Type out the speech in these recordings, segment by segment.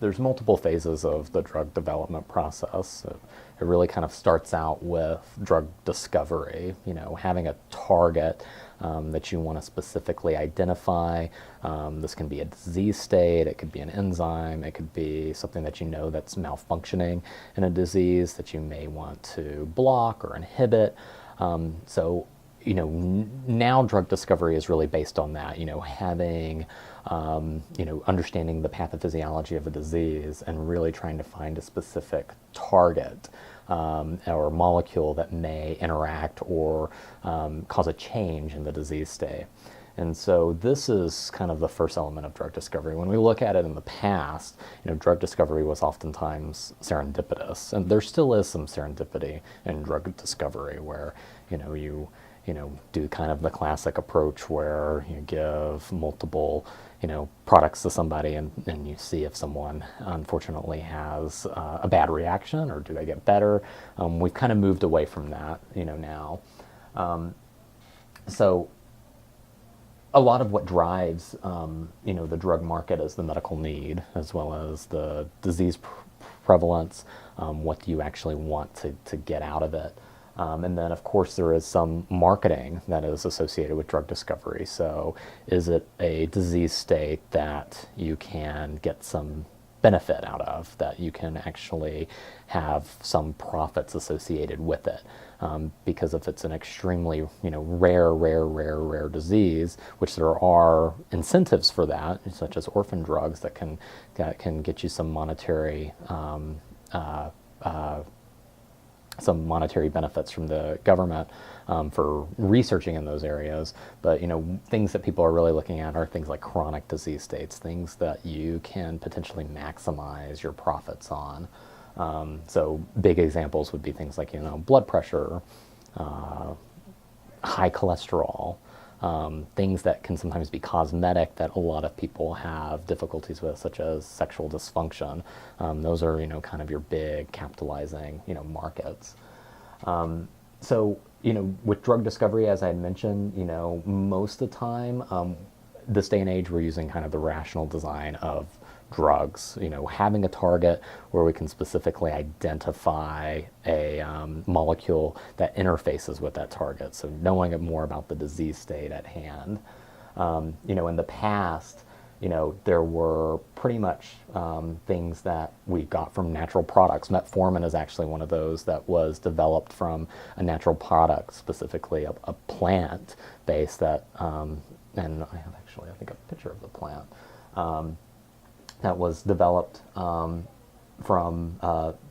there's multiple phases of the drug development process. It really kind of starts out with drug discovery, having a target that you want to specifically identify. This can be a disease state, it could be an enzyme, it could be something that that's malfunctioning in a disease that you may want to block or inhibit. So now drug discovery is really based on that, having, understanding the pathophysiology of a disease and really trying to find a specific target or molecule that may interact or cause a change in the disease state. And so this is kind of the first element of drug discovery. When we look at it in the past, drug discovery was oftentimes serendipitous, and there still is some serendipity in drug discovery where, you do kind of the classic approach where you give multiple, products to somebody and you see if someone unfortunately has a bad reaction or do they get better. We've kind of moved away from that, now. So a lot of what drives, the drug market is the medical need as well as the disease prevalence. What do you actually want to get out of it? And then, of course, there is some marketing that is associated with drug discovery. So is it a disease state that you can get some benefit out of, that you can actually have some profits associated with it? Because if it's an extremely, rare disease, which there are incentives for that, such as orphan drugs that can get you some monetary benefits from the government for researching in those areas. But things that people are really looking at are things like chronic disease states, things that you can potentially maximize your profits on. So big examples would be things like blood pressure, high cholesterol, things that can sometimes be cosmetic that a lot of people have difficulties with, such as sexual dysfunction. Those are, kind of your big capitalizing, markets. So, with drug discovery, as I mentioned, most of the time, this day and age, we're using kind of the rational design of drugs, having a target where we can specifically identify a molecule that interfaces with that target. So knowing more about the disease state at hand. In the past, there were pretty much things that we got from natural products. Metformin is actually one of those that was developed from a natural product, specifically a plant based that, and I have actually, I think, a picture of the plant. That was developed from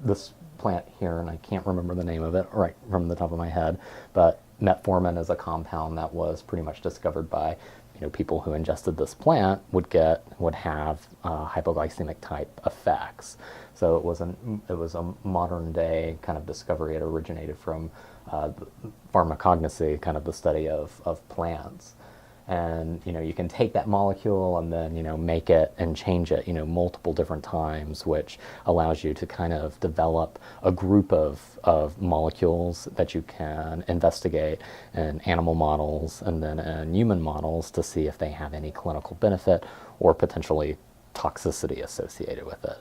this plant here, and I can't remember the name of it right from the top of my head, but metformin is a compound that was pretty much discovered by people who ingested this plant would have hypoglycemic type effects. So it was a modern day kind of discovery. It originated from pharmacognosy, kind of the study of plants. And you can take that molecule and then make it and change it multiple different times, which allows you to kind of develop a group of molecules that you can investigate in animal models and then in human models to see if they have any clinical benefit or potentially toxicity associated with it.